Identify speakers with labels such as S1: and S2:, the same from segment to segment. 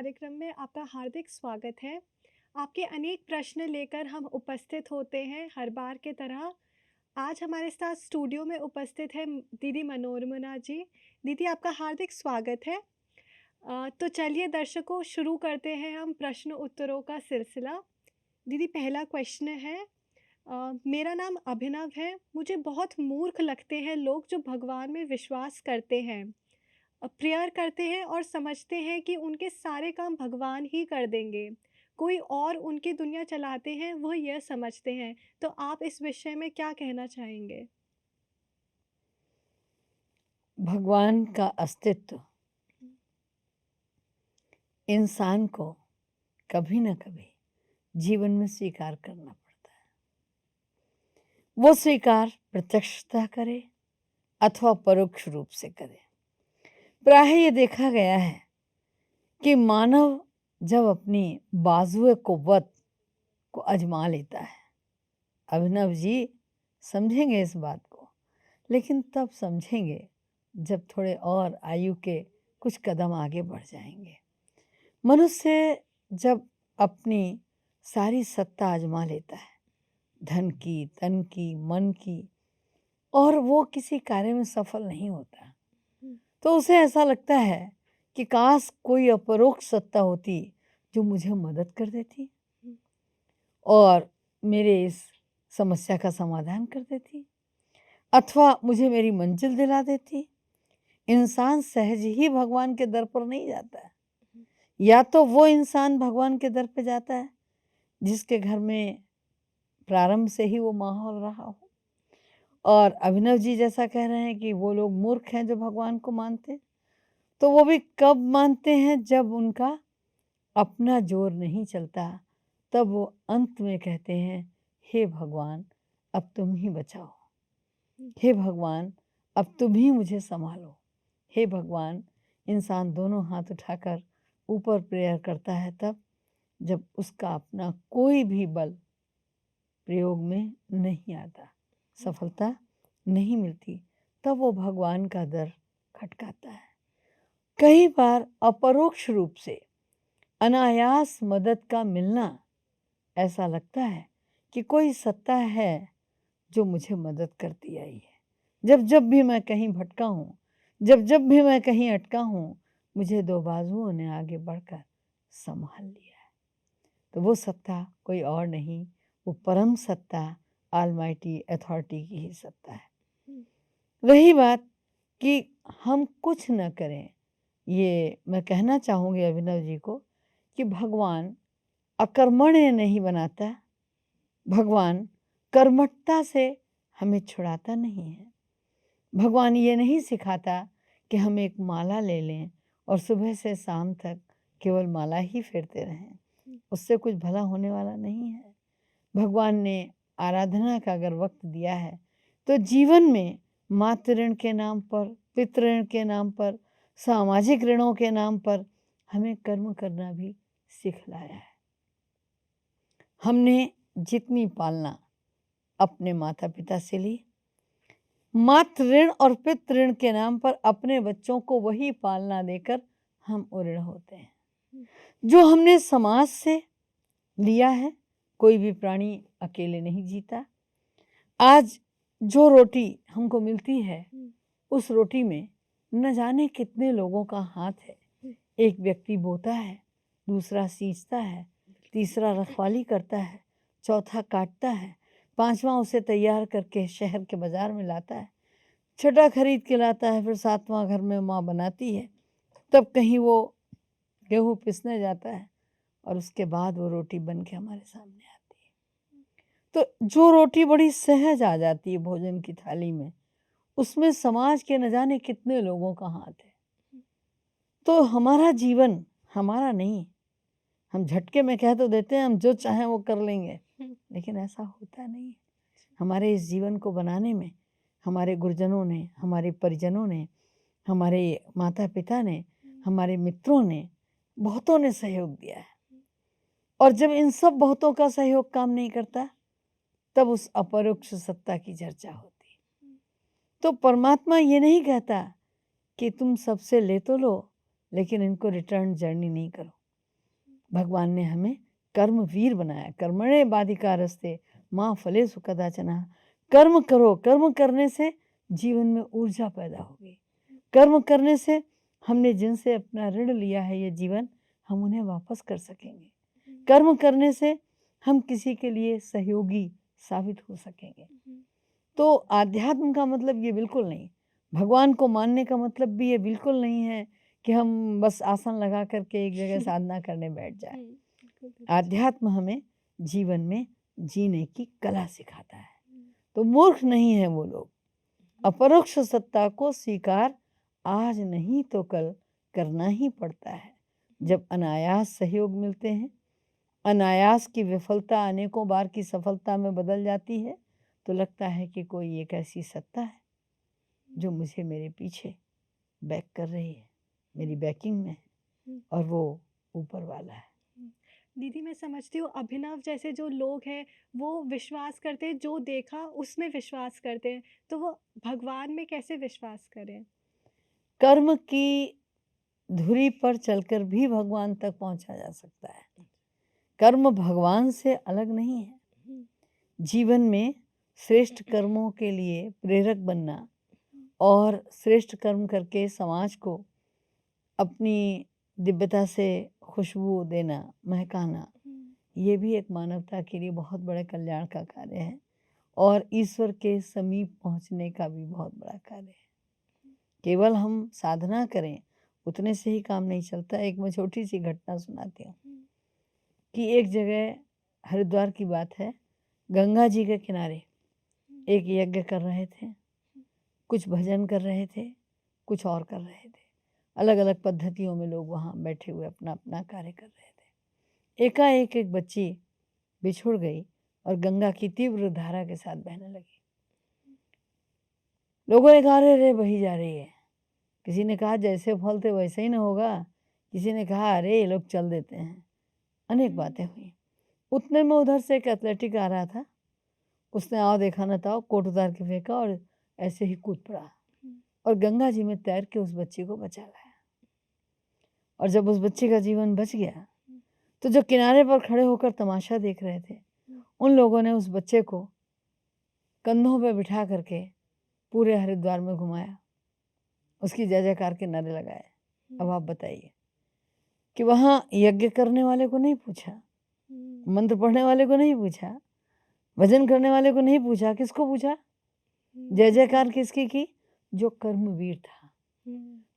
S1: कार्यक्रम में आपका हार्दिक स्वागत है। आपके अनेक प्रश्न लेकर हम उपस्थित होते हैं हर बार की तरह। आज हमारे साथ स्टूडियो में उपस्थित है दीदी मनोरमना जी। दीदी आपका हार्दिक स्वागत है। तो चलिए दर्शकों शुरू करते हैं हम प्रश्न उत्तरों का सिलसिला। दीदी पहला क्वेश्चन है, मेरा नाम अभिनव है। मुझे बहुत मूर्ख लगते हैं लोग जो भगवान में विश्वास करते हैं, प्रेयर करते हैं और समझते हैं कि उनके सारे काम भगवान ही कर देंगे। कोई और उनकी दुनिया चलाते हैं, वह यह समझते हैं। तो आप इस विषय में क्या कहना चाहेंगे?
S2: भगवान का अस्तित्व इंसान को कभी न कभी जीवन में स्वीकार करना पड़ता है। वो स्वीकार प्रत्यक्षतः करे अथवा परोक्ष रूप से करे। प्रायः ये देखा गया है कि मानव जब अपनी बाजुए कुव्वत को आजमा लेता है, अभिनव जी समझेंगे इस बात को, लेकिन तब समझेंगे जब थोड़े और आयु के कुछ कदम आगे बढ़ जाएंगे। मनुष्य जब अपनी सारी सत्ता आजमा लेता है, धन की, तन की, मन की, और वो किसी कार्य में सफल नहीं होता, तो उसे ऐसा लगता है कि काश कोई अपरोक्ष सत्ता होती जो मुझे मदद कर देती और मेरे इस समस्या का समाधान कर देती अथवा मुझे मेरी मंजिल दिला देती। इंसान सहज ही भगवान के दर पर नहीं जाता है। या तो वो इंसान भगवान के दर पे जाता है जिसके घर में प्रारंभ से ही वो माहौल रहा हो। और अभिनव जी जैसा कह रहे हैं कि वो लोग मूर्ख हैं जो भगवान को मानते, तो वो भी कब मानते हैं जब उनका अपना जोर नहीं चलता, तब वो अंत में कहते हैं, हे भगवान अब तुम ही बचाओ, हे भगवान अब तुम ही मुझे संभालो, हे भगवान। इंसान दोनों हाथ उठाकर ऊपर प्रेयर करता है तब जब उसका अपना कोई भी बल प्रयोग में नहीं आता, सफलता नहीं मिलती, तब वो भगवान का दर खटकाता है। कई बार अपरोक्ष रूप से अनायास मदद का मिलना, ऐसा लगता है कि कोई सत्ता है जो मुझे मदद करती आई है। जब जब भी मैं कहीं भटका हूँ, जब जब भी मैं कहीं अटका हूँ, मुझे दो बाजुओं ने आगे बढ़कर संभाल लिया है। तो वो सत्ता कोई और नहीं, वो परम सत्ता ऑलमाइटी अथॉरिटी की ही सत्ता है। रही बात कि हम कुछ न करें, ये मैं कहना चाहूँगी अभिनव जी को कि भगवान अकर्मण्य नहीं बनाता, भगवान कर्मठता से हमें छुड़ाता नहीं है। भगवान ये नहीं सिखाता कि हम एक माला ले लें और सुबह से शाम तक केवल माला ही फेरते रहें, उससे कुछ भला होने वाला नहीं है। भगवान ने आराधना का अगर वक्त दिया है तो जीवन में मातृ ऋण के नाम पर, पितृ ऋण के नाम पर, सामाजिक ऋणों के नाम पर हमें कर्म करना भी सिखलाया है। हमने जितनी पालना अपने माता पिता से ली, मातृ ऋण और पितृ ऋण के नाम पर अपने बच्चों को वही पालना देकर हम उऋण होते हैं। जो हमने समाज से लिया है, कोई भी प्राणी अकेले नहीं जीता। आज जो रोटी हमको मिलती है, उस रोटी में न जाने कितने लोगों का हाथ है। एक व्यक्ति बोता है, दूसरा सींचता है, तीसरा रखवाली करता है, चौथा काटता है, पांचवा उसे तैयार करके शहर के बाजार में लाता है, छठा खरीद के लाता है, फिर सातवां घर में माँ बनाती है, तब कहीं वो गेहूँ पिसने जाता है और उसके बाद वो रोटी बन के हमारे सामने आती है। तो जो रोटी बड़ी सहज आ जाती है भोजन की थाली में, उसमें समाज के न जाने कितने लोगों का हाथ है। तो हमारा जीवन हमारा नहीं, हम झटके में कह तो देते हैं हम जो चाहें वो कर लेंगे, लेकिन ऐसा होता नहीं। हमारे इस जीवन को बनाने में हमारे गुरुजनों ने, हमारे परिजनों ने, हमारे माता पिता ने, हमारे मित्रों ने, बहुतों ने सहयोग दिया है। और जब इन सब बहुतों का सहयोग काम नहीं करता, तब उस अपरोक्ष सत्ता की चर्चा होती। तो परमात्मा ये नहीं कहता कि तुम सबसे ले तो लो, लेकिन इनको रिटर्न जर्नी नहीं करो। भगवान ने हमें कर्मवीर बनाया। कर्मणे बाधिकारस्ते माँ फलेषु कदाचन। कर्म करो, कर्म करने से जीवन में ऊर्जा पैदा होगी। कर्म करने से हमने जिनसे अपना ऋण लिया है ये जीवन, हम उन्हें वापस कर सकेंगे। कर्म करने से हम किसी के लिए सहयोगी साबित हो सकेंगे। तो आध्यात्म का मतलब ये बिल्कुल नहीं, भगवान को मानने का मतलब भी ये बिल्कुल नहीं है कि हम बस आसन लगा करके एक जगह साधना करने बैठ जाए। आध्यात्म हमें जीवन में जीने की कला सिखाता है। तो मूर्ख नहीं है वो लोग। अपरोक्ष सत्ता को स्वीकार आज नहीं तो कल करना ही पड़ता है। जब अनायास सहयोग मिलते हैं, अनायास की विफलता अनेकों बार की सफलता में बदल जाती है, तो लगता है कि कोई एक ऐसी सत्ता है जो मुझे मेरे पीछे बैक कर रही है, मेरी बैकिंग में है, और वो ऊपर वाला है।
S1: दीदी मैं समझती हूँ अभिनव जैसे जो लोग हैं वो विश्वास करते हैं, जो देखा उसमें विश्वास करते हैं, तो वो भगवान में कैसे विश्वास करें?
S2: कर्म की धुरी पर चलकर भी भगवान तक पहुंचा जा सकता है। कर्म भगवान से अलग नहीं है। जीवन में श्रेष्ठ कर्मों के लिए प्रेरक बनना और श्रेष्ठ कर्म करके समाज को अपनी दिव्यता से खुशबू देना, महकाना, ये भी एक मानवता के लिए बहुत बड़े कल्याण का कार्य है और ईश्वर के समीप पहुंचने का भी बहुत बड़ा कार्य है। केवल हम साधना करें उतने से ही काम नहीं चलता। एक मैं छोटी सी घटना सुनाती हूँ कि एक जगह हरिद्वार की बात है, गंगा जी के किनारे एक यज्ञ कर रहे थे, कुछ भजन कर रहे थे, कुछ और कर रहे थे। अलग अलग पद्धतियों में लोग वहाँ बैठे हुए अपना अपना कार्य कर रहे थे। एकाएक एक बच्ची बिछुड़ गई और गंगा की तीव्र धारा के साथ बहने लगी। लोगों ने कहा अरे बही जा रही है। किसी ने कहा जैसे फल थे वैसे ही ना होगा। किसी ने कहा अरे ये लोग चल देते हैं। अनेक बातें हुई। उतने में उधर से एक एथलेटिक आ रहा था। उसने आओ देखा ना था, कोट उतार के फेंका और ऐसे ही कूद पड़ा और गंगा जी में तैर के उस बच्ची को बचा लाया। और जब उस बच्ची का जीवन बच गया तो जो किनारे पर खड़े होकर तमाशा देख रहे थे, उन लोगों ने उस बच्चे को कंधों पे बिठा करके पूरे हरिद्वार में घुमाया, उसकी जय जयकार के नारे लगाए। अब आप बताइए कि वहाँ यज्ञ करने वाले को नहीं पूछा, मंत्र पढ़ने वाले को नहीं पूछा, भजन करने वाले को नहीं पूछा, किसको पूछा? जय जयकार किसकी की? जो कर्मवीर था।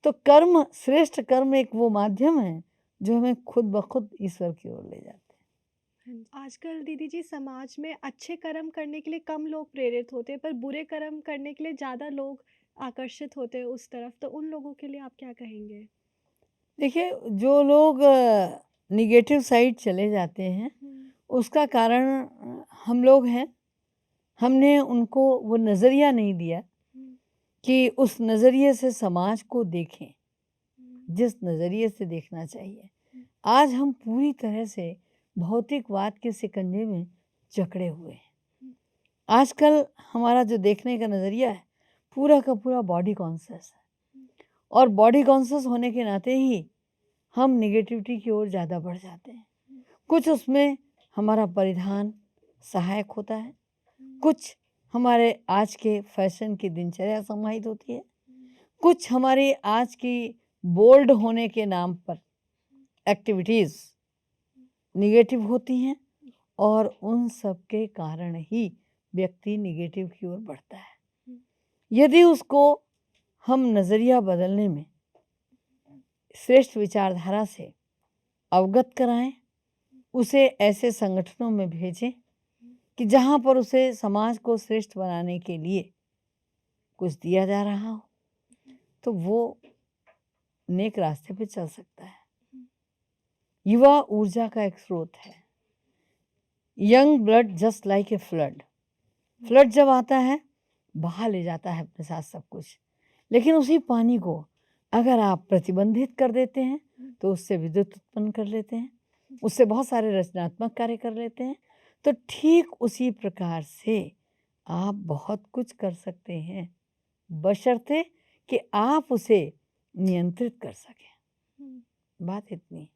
S2: तो कर्म, श्रेष्ठ कर्म एक वो माध्यम है जो हमें खुद ब खुद ईश्वर की ओर ले जाते हैं।
S1: आजकल दीदी जी समाज में अच्छे कर्म करने के लिए कम लोग प्रेरित होते हैं, पर बुरे कर्म करने के लिए ज़्यादा लोग आकर्षित होते हैं उस तरफ, तो उन लोगों के लिए आप क्या कहेंगे?
S2: देखिए, जो लोग निगेटिव साइड चले जाते हैं उसका कारण हम लोग हैं। हमने उनको वो नज़रिया नहीं दिया कि उस नज़रिए से समाज को देखें, जिस नज़रिए से देखना चाहिए। आज हम पूरी तरह से भौतिकवाद के शिकंजे में जकड़े हुए हैं। आजकल हमारा जो देखने का नज़रिया है पूरा का पूरा बॉडी कॉन्शियस है, और बॉडी कॉन्शियस होने के नाते ही हम निगेटिविटी की ओर ज़्यादा बढ़ जाते हैं। कुछ उसमें हमारा परिधान सहायक होता है, कुछ हमारे आज के फैशन की दिनचर्या समाहित होती है, कुछ हमारी आज की बोल्ड होने के नाम पर एक्टिविटीज़ निगेटिव होती हैं, और उन सब के कारण ही व्यक्ति निगेटिव की ओर बढ़ता है। यदि उसको हम नज़रिया बदलने में श्रेष्ठ विचारधारा से अवगत कराएं, उसे ऐसे संगठनों में भेजें कि जहाँ पर उसे समाज को श्रेष्ठ बनाने के लिए कुछ दिया जा रहा हो, तो वो नेक रास्ते पे चल सकता है। युवा ऊर्जा का एक स्रोत है। Young blood just like a flood. Flood जब आता है बहा ले जाता है अपने साथ सब कुछ, लेकिन उसी पानी को अगर आप प्रतिबंधित कर देते हैं तो उससे विद्युत उत्पन्न कर लेते हैं, उससे बहुत सारे रचनात्मक कार्य कर लेते हैं। तो ठीक उसी प्रकार से आप बहुत कुछ कर सकते हैं, बशर्ते कि आप उसे नियंत्रित कर सकें। बात इतनी।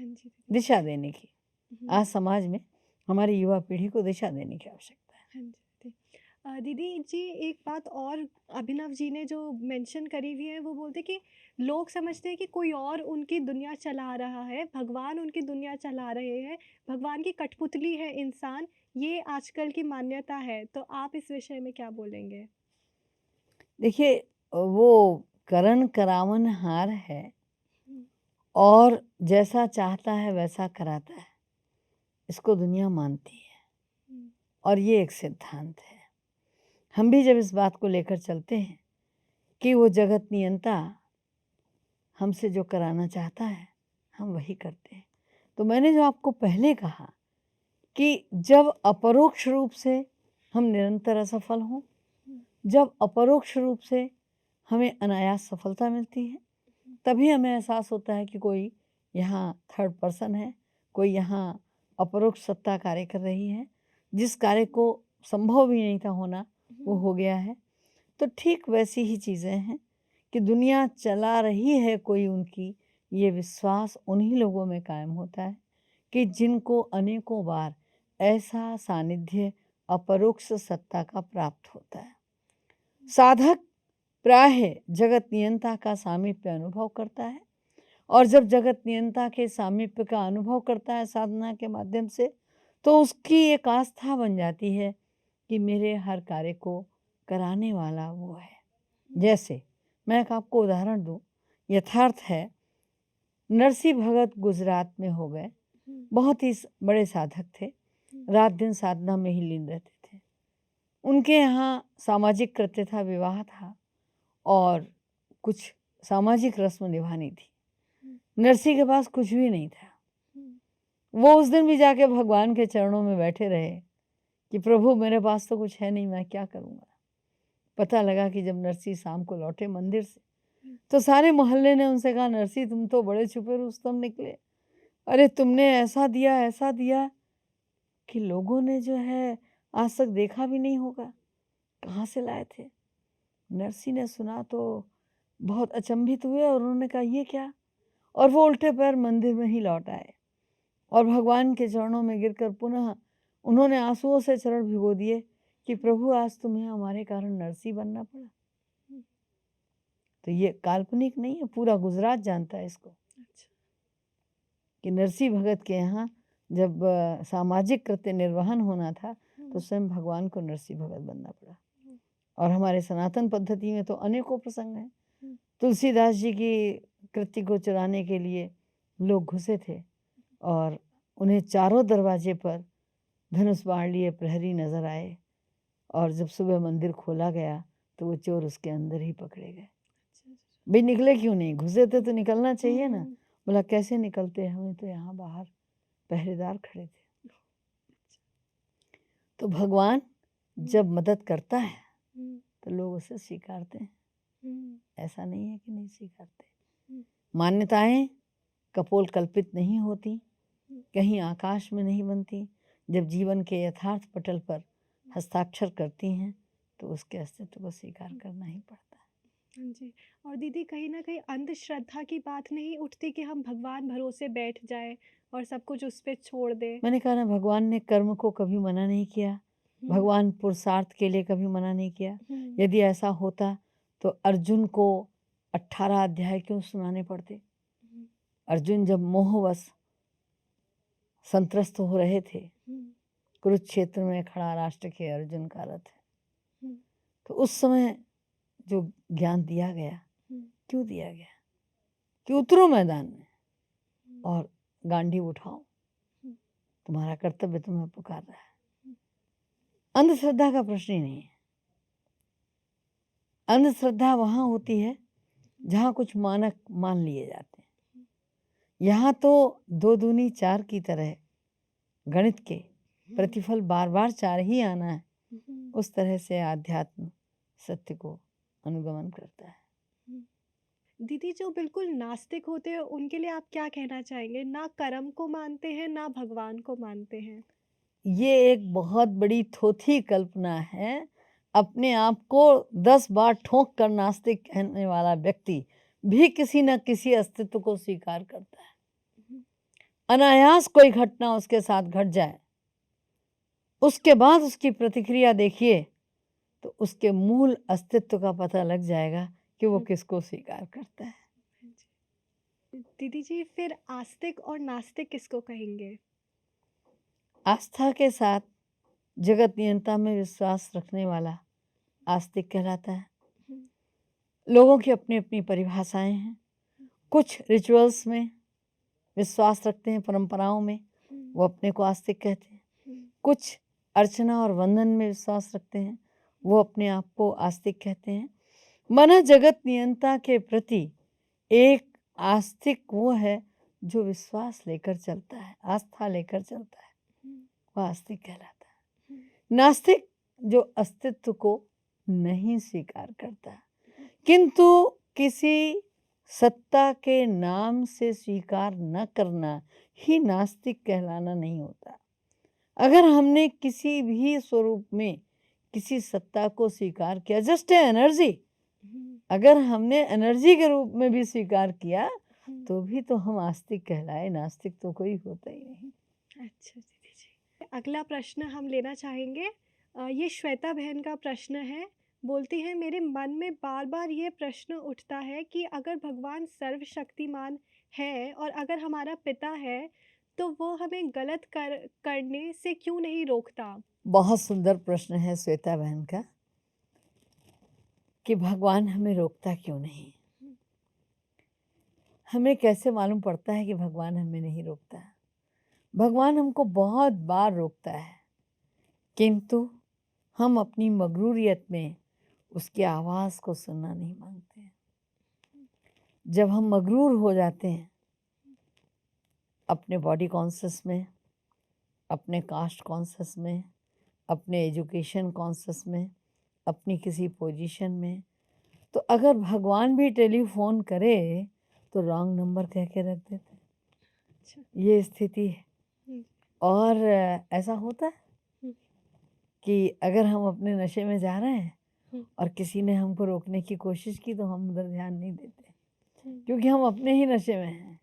S1: हाँ जी दीदी।
S2: दिशा देने की।
S1: हम्म,
S2: आज समाज में हमारी युवा पीढ़ी को दिशा देने की आवश्यकता है।
S1: हाँ जी दीदी। दीदी जी, एक बात और अभिनव जी ने जो मेंशन करी हुई है, वो बोलते कि लोग समझते हैं कि कोई और उनकी दुनिया चला रहा है, भगवान उनकी दुनिया चला रहे हैं, भगवान की कठपुतली है इंसान, ये आजकल की मान्यता है। तो आप इस विषय में क्या बोलेंगे?
S2: देखिए, वो करण करावन हार है
S1: हुँ,
S2: और जैसा चाहता है वैसा कराता है, इसको दुनिया मानती है
S1: हुँ,
S2: और ये एक सिद्धांत है। हम भी जब इस बात को लेकर चलते हैं कि वो जगत नियंता हमसे जो कराना चाहता है, हम वही करते हैं। तो मैंने जो आपको पहले कहा कि जब अपरोक्ष रूप से हम निरंतर असफल हों,
S1: हुँ,
S2: जब अपरोक्ष रूप से हमें अनायास सफलता मिलती है, तभी हमें एहसास होता है कि कोई यहाँ थर्ड पर्सन है, कोई यहाँ अपरोक्ष सत्ता कार्य कर रही है, जिस कार्य को संभव भी नहीं था होना, वो
S1: हुँ,
S2: हो गया है। तो ठीक वैसी ही चीज़ें हैं कि दुनिया चला रही है कोई उनकी, ये विश्वास उन्हीं लोगों में कायम होता है कि जिनको अनेकों बार ऐसा सानिध्य अपरोक्ष सत्ता का प्राप्त होता है। साधक प्रायः जगत नियंता का सामीप्य अनुभव करता है और जब जगत नियंता के सामीप्य का अनुभव करता है साधना के माध्यम से, तो उसकी एक आस्था बन जाती है कि मेरे हर कार्य को कराने वाला वो है।
S1: हुँ,
S2: जैसे मैं एक आपको उदाहरण दूं, यथार्थ है, नरसिंह भगत गुजरात में हो गए।
S1: हुँ,
S2: बहुत ही बड़े साधक थे,
S1: हुँ,
S2: रात दिन साधना में ही लीन रहते थे। उनके यहाँ सामाजिक कृत्य था, विवाह था और कुछ सामाजिक रस्म निभानी थी।
S1: हुँ,
S2: नरसिंह के पास कुछ भी नहीं था।
S1: हुँ,
S2: वो उस दिन भी जाके भगवान के चरणों में बैठे रहे कि प्रभु मेरे पास तो कुछ है नहीं, मैं क्या करूँगा। पता लगा कि जब नरसिंह शाम को लौटे मंदिर से,
S1: हुँ,
S2: तो सारे मोहल्ले ने उनसे कहा, नरसिंह तुम तो बड़े छुपे रुस्तम निकले। अरे तुमने ऐसा दिया कि लोगों ने जो है आज तक देखा भी नहीं होगा। कहाँ से लाए थे? नरसिंह ने सुना तो बहुत अचंभित हुए और उन्होंने कहा ये क्या? और वो उल्टे पैर मंदिर में ही लौट आए और भगवान के चरणों में गिरकर पुनः उन्होंने आंसुओं से चरण भिगो दिए कि प्रभु आज तुम्हें हमारे कारण नरसिंह बनना पड़ा।
S1: हुँ,
S2: तो ये काल्पनिक नहीं है, पूरा गुजरात जानता है इसको
S1: अच्छा।
S2: कि नरसिंह भगत के यहाँ जब सामाजिक कृत्य निर्वहन होना था, तो
S1: हुँ,
S2: स्वयं भगवान को नरसिंह भगत बनना पड़ा।
S1: हुँ,
S2: और हमारे सनातन पद्धति में तो अनेकों प्रसंग हैं।
S1: हुँ,
S2: तुलसीदास जी की कृति को चुराने के लिए लोग घुसे थे और उन्हें चारों दरवाजे पर धनुष बाण लिए प्रहरी नजर आए और जब सुबह मंदिर खोला गया तो वो चोर उसके अंदर ही पकड़े गए।
S1: अच्छा, अच्छा।
S2: भाई निकले क्यों नहीं? घुसे थे तो निकलना
S1: हुँ,
S2: चाहिए ना।
S1: हुँ,
S2: बोला कैसे निकलते, हमें तो यहाँ बाहर पहरेदार खड़े थे। तो भगवान
S1: हुँ,
S2: जब मदद करता है
S1: हुँ,
S2: तो लोग उसे स्वीकारते हैं,
S1: हुँ,
S2: ऐसा नहीं है कि नहीं स्वीकारते।
S1: हुँ,
S2: मान्यताएं कपोल कल्पित नहीं होती,
S1: हुँ,
S2: कहीं आकाश में नहीं बनती। जब जीवन के यथार्थ पटल पर हस्ताक्षर करती हैं तो उसके अस्तित्व को स्वीकार
S1: हुँ।
S2: करना ही पड़ता है।
S1: हाँ जी। और दीदी, कहीं न कहीं अंधश्रद्धा की बात नहीं उठती कि हम भगवान भरोसे बैठ जाएँ और सब कुछ उस पे छोड़ दें?
S2: मैंने कहा ना, भगवान ने कर्म को कभी मना नहीं किया,
S1: हुँ,
S2: भगवान पुरुषार्थ के लिए कभी मना नहीं किया।
S1: हुँ,
S2: यदि ऐसा होता तो अर्जुन को 18 अध्याय क्यों सुनाने पड़ते?
S1: हुँ,
S2: अर्जुन जब मोहवश संत्रस्त हो रहे थे,
S1: हुँ,
S2: कुरुक्षेत्र में खड़ा राष्ट्र के अर्जुन का रथ है,
S1: हुँ,
S2: तो उस समय जो ज्ञान दिया गया,
S1: हुँ,
S2: क्यों दिया गया कि उतरो मैदान में
S1: हुँ,
S2: और गांडीव उठाओ,
S1: हुँ,
S2: तुम्हारा कर्तव्य तुम्हें पुकार रहा है।
S1: हुँ,
S2: अंधश्रद्धा का प्रश्न ही नहीं है। अंधश्रद्धा वहां होती है जहां कुछ मानक मान लिए जाते हैं। यहाँ तो 2 दूनी 4 की तरह गणित के
S1: हुँ,
S2: प्रतिफल बार बार 4 ही आना है,
S1: हुँ,
S2: उस तरह से आध्यात्म सत्य को अनुगमन करता है।
S1: हुँ। दीदी, जो बिल्कुल नास्तिक होते हैं उनके लिए आप क्या कहना चाहेंगे? ना कर्म को मानते हैं, ना भगवान को मानते हैं।
S2: ये एक बहुत बड़ी थोथी कल्पना है। अपने आप को 10 बार ठोंक कर नास्तिक कहने वाला व्यक्ति भी किसी न किसी अस्तित्व को स्वीकार करता है।
S1: हुँ,
S2: अनायास कोई घटना उसके साथ घट जाए, उसके बाद उसकी प्रतिक्रिया देखिए तो उसके मूल अस्तित्व का पता लग जाएगा कि वो किसको स्वीकार करता है।
S1: दीदी जी, फिर आस्तिक और नास्तिक किसको कहेंगे?
S2: आस्था के साथ जगत नियंता में विश्वास रखने वाला आस्तिक कहलाता है। लोगों की अपनी अपनी परिभाषाएं हैं। कुछ रिचुअल्स में विश्वास रखते हैं, परंपराओं में, वो अपने को आस्तिक कहते हैं। कुछ अर्चना और वंदन में विश्वास रखते हैं, वो अपने आप को आस्तिक कहते हैं। माना जगत नियंता के प्रति एक आस्तिक वो है जो विश्वास लेकर चलता है, आस्था लेकर चलता है, वह आस्तिक कहलाता है। नास्तिक जो अस्तित्व को नहीं स्वीकार करता, किंतु किसी सत्ता के नाम से स्वीकार न करना ही नास्तिक कहलाना नहीं होता। अगर हमने किसी भी स्वरूप में किसी सत्ता को स्वीकार किया, जस्ट एनर्जी, अगर हमने एनर्जी के रूप में भी स्वीकार किया तो भी तो हम आस्तिक कहलाए, नास्तिक तो कोई होता ही नहीं।
S1: अच्छा दीदी जी, अगला प्रश्न हम लेना चाहेंगे। ये श्वेता बहन का प्रश्न है। बोलती हैं, मेरे मन में बार बार ये प्रश्न उठता है कि अगर भगवान सर्वशक्तिमान है और अगर हमारा पिता है तो वो हमें गलत करने से क्यों नहीं रोकता?
S2: बहुत सुंदर प्रश्न है श्वेता बहन का कि भगवान हमें रोकता क्यों नहीं। हमें कैसे मालूम पड़ता है कि भगवान हमें नहीं रोकता? भगवान हमको बहुत बार रोकता है, किंतु हम अपनी मगरूरियत में उसकी आवाज़ को सुनना नहीं मांगते। जब हम मगरूर हो जाते हैं अपने बॉडी कॉन्शियस में, अपने कास्ट कॉन्शियस में, अपने एजुकेशन कॉन्शियस में, अपनी किसी पोजीशन में, तो अगर भगवान भी टेलीफोन करे तो रॉन्ग नंबर कह के रख देते हैं। ये स्थिति है। और ऐसा होता है कि अगर हम अपने नशे में जा रहे हैं और किसी ने हमको रोकने की कोशिश की तो हम उधर ध्यान नहीं देते, क्योंकि हम अपने ही नशे में हैं।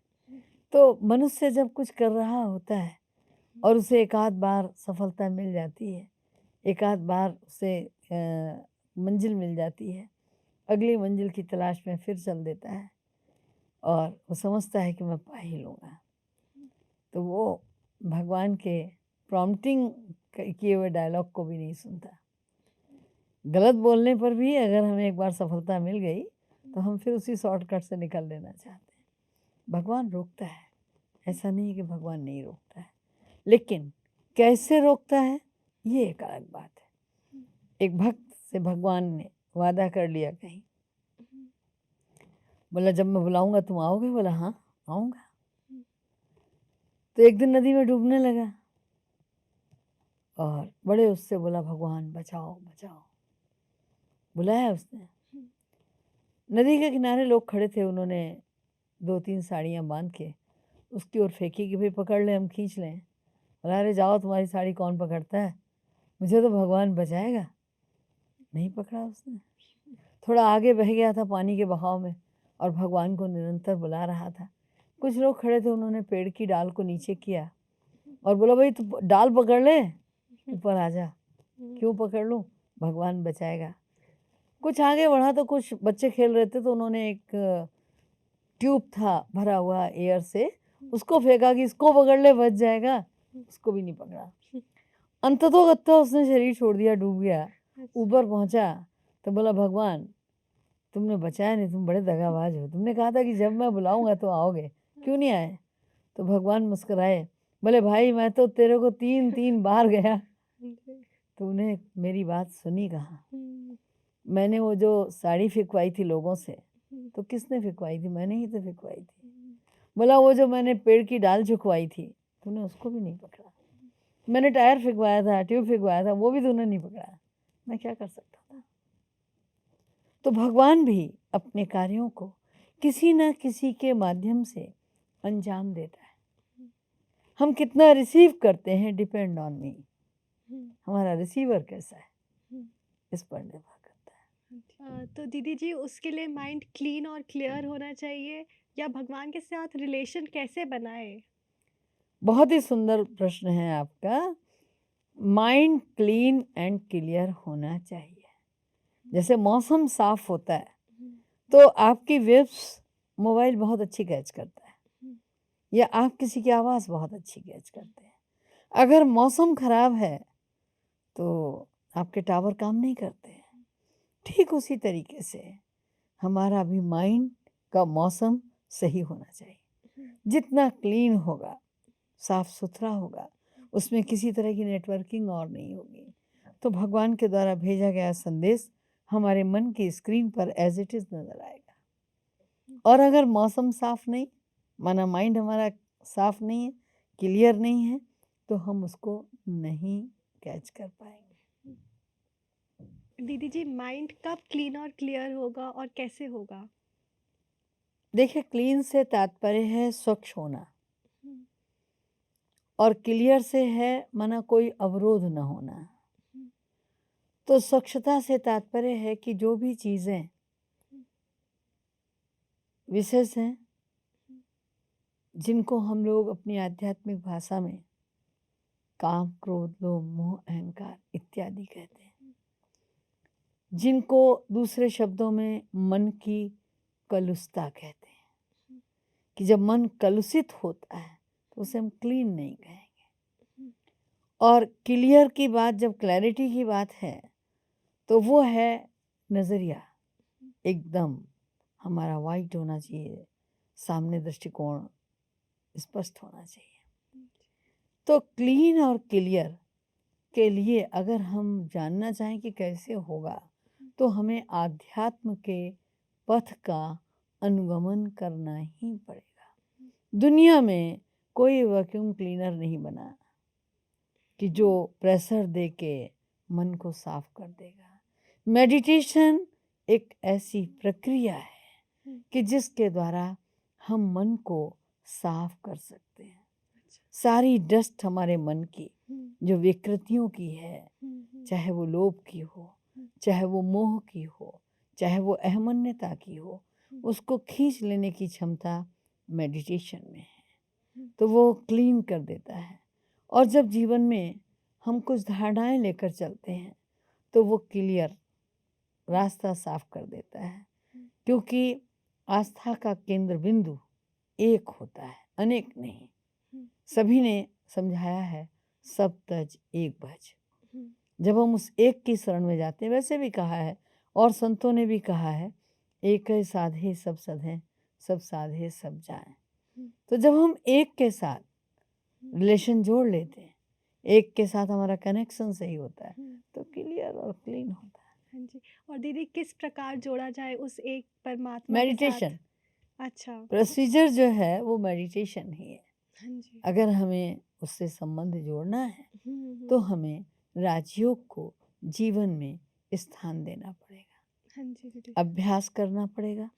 S2: तो मनुष्य जब कुछ कर रहा होता है और उसे एक आध बार सफलता मिल जाती है, एक आध बार उसे मंजिल मिल जाती है, अगली मंजिल की तलाश में फिर चल देता है और वो समझता है कि मैं पा ही लूँगा, तो वो भगवान के प्रॉम्प्टिंग किए हुए डायलॉग को भी नहीं सुनता। गलत बोलने पर भी अगर हमें एक बार सफलता मिल गई तो हम फिर उसी शॉर्टकट से निकल लेना चाहते हैं। भगवान रोकता है, ऐसा नहीं है कि भगवान नहीं रोकता है, लेकिन कैसे रोकता है ये एक अलग बात है। एक भक्त से भगवान ने वादा कर लिया कहीं, बोला जब मैं बुलाऊंगा तुम आओगे? बोला हाँ आऊँगा। तो एक दिन नदी में डूबने लगा और बड़े उससे बोला भगवान बचाओ बचाओ, बुलाया उसने। नदी के किनारे लोग खड़े थे, उन्होंने 2-3 साड़ियाँ बांध के उसकी ओर फेंकी कि भाई पकड़ ले, हम खींच लें। बोला अरे जाओ, तुम्हारी साड़ी कौन पकड़ता है, मुझे तो भगवान बचाएगा। नहीं पकड़ा उसने, थोड़ा आगे बह गया था पानी के बहाव में और भगवान को निरंतर बुला रहा था। कुछ लोग खड़े थे, उन्होंने पेड़ की डाल को नीचे किया और बोला भाई तू डाल पकड़ ले, ऊपर आ जा। क्यों पकड़ लूँ, भगवान बचाएगा। कुछ आगे बढ़ा तो कुछ बच्चे खेल रहे थे, तो उन्होंने एक ट्यूब था भरा हुआ एयर से, उसको फेंका कि इसको पकड़ ले बच जाएगा, उसको भी नहीं पकड़ा। अंततोगत्वा उसने शरीर छोड़ दिया, डूब गया। ऊपर पहुंचा तो बोला भगवान तुमने बचाया नहीं, तुम बड़े दगाबाज हो, तुमने कहा था कि जब मैं बुलाऊंगा तो आओगे, क्यों नहीं आए? तो भगवान मुस्कुराए, बोले भाई मैं तो तेरे को 3-3 बार गया, तूने मेरी बात सुनी कहाँ? मैंने वो जो साड़ी फिकवाई थी लोगों से, तो किसने फिकवाई थी? मैंने ही तो फिकवाई थी। बोला वो जो मैंने पेड़ की डाल झुकवाई थी, तूने उसको भी नहीं पकड़ा। मैंने टायर फिकवाया था, ट्यूब फिकवाया था, वो भी तूने नहीं पकड़ा। मैं क्या कर सकता था? तो भगवान भी अपने कार्यों को किसी न किसी के माध्यम से अंजाम देता है। हम कितना रिसीव करते हैं डिपेंड ऑन मी, हमारा रिसीवर कैसा है इस पर निर्भर करता है।
S1: तो दीदी जी, उसके लिए माइंड क्लीन और क्लियर होना चाहिए या भगवान के साथ रिलेशन कैसे बनाए?
S2: बहुत ही सुंदर प्रश्न है आपका। माइंड क्लीन एंड क्लियर होना चाहिए। जैसे मौसम साफ होता है तो आपकी वेव्स मोबाइल बहुत अच्छी कैच करता है, या आप किसी की आवाज़ बहुत अच्छी कैच करते हैं। अगर मौसम खराब है तो आपके टावर काम नहीं करते हैं। ठीक उसी तरीके से हमारा भी माइंड का मौसम सही होना चाहिए। जितना क्लीन होगा, साफ सुथरा होगा, उसमें किसी तरह की नेटवर्किंग और नहीं होगी, तो भगवान के द्वारा भेजा गया संदेश हमारे मन की स्क्रीन पर एज इट इज़ नज़र आएगा। और अगर मौसम साफ नहीं, माना माइंड हमारा साफ नहीं है, क्लियर नहीं है, तो हम उसको नहीं कैच कर पाएंगे।
S1: दीदी जी, माइंड कब क्लीन और क्लियर होगा और कैसे होगा?
S2: देखिए, क्लीन से तात्पर्य है स्वच्छ होना,
S1: हम्म,
S2: और क्लियर से है माना कोई अवरोध न होना।
S1: हम्म,
S2: तो स्वच्छता से तात्पर्य है कि जो भी चीज़ें विशेष हैं, जिनको हम लोग अपनी आध्यात्मिक भाषा में काम, क्रोध, लोभ, मोह, अहंकार इत्यादि कहते हैं, जिनको दूसरे शब्दों में मन की कलुषता कहते हैं, कि जब मन कलुषित होता है तो उसे हम क्लीन नहीं कहेंगे। और क्लियर की बात, जब क्लैरिटी की बात है, तो वो है नज़रिया एकदम हमारा वाइट होना चाहिए, सामने दृष्टिकोण स्पष्ट होना चाहिए। तो क्लीन और क्लियर के लिए अगर हम जानना चाहें कि कैसे होगा, तो हमें आध्यात्म के पथ का अनुगमन करना ही पड़ेगा। दुनिया में कोई वैक्यूम क्लीनर नहीं बना कि जो प्रेशर दे के मन को साफ कर देगा। मेडिटेशन एक ऐसी प्रक्रिया है कि जिसके द्वारा हम मन को साफ कर सकते हैं। सारी डस्ट हमारे मन की जो विकृतियों की है, चाहे वो लोभ की हो, चाहे वो मोह की हो, चाहे वो अहमन्यता की हो, उसको खींच लेने की क्षमता मेडिटेशन में है। तो वो क्लीन कर देता है। और जब जीवन में हम कुछ धारणाएं लेकर चलते हैं तो वो क्लियर रास्ता साफ कर देता है, क्योंकि आस्था का केंद्र बिंदु एक होता है, अनेक नहीं। सभी ने समझाया है सब तज एक भज। जब हम उस एक की शरण में जाते हैं, वैसे भी कहा है और संतों ने भी कहा है, एक है साधे सब सधे, सब साधे सब जाए। तो जब हम एक के साथ रिलेशन जोड़ लेते हैं, एक के साथ हमारा कनेक्शन सही होता है, तो क्लियर और क्लीन होता है।
S1: हाँ जी। और दीदी, किस प्रकार जोड़ा जाए उस एक परमात्मा के साथ?
S2: मेडिटेशन
S1: अच्छा।
S2: प्रोसीजर जो है वो मेडिटेशन ही है।
S1: हाँ जी।
S2: अगर हमें उससे संबंध जोड़ना है तो हमें राजयोग को जीवन में स्थान देना पड़ेगा,
S1: हाँ जी दीदी।
S2: अभ्यास करना पड़ेगा,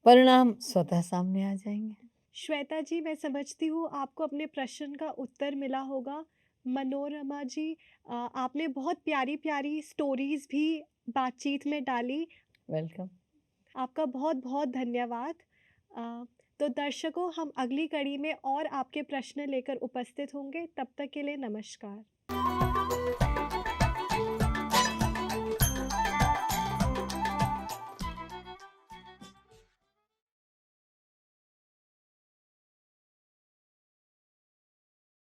S2: परिणाम स्वतः सामने आ जाएंगे।
S1: श्वेता जी, मैं समझती हूँ आपको अपने प्रश्न का उत्तर मिला होगा। मनोरमा जी, आपने बहुत प्यारी प्यारी स्टोरीज भी बातचीत में डाली।
S2: वेलकम।
S1: आपका बहुत बहुत धन्यवाद। तो दर्शकों, हम अगली कड़ी में और आपके प्रश्न लेकर उपस्थित होंगे। तब तक के लिए नमस्कार।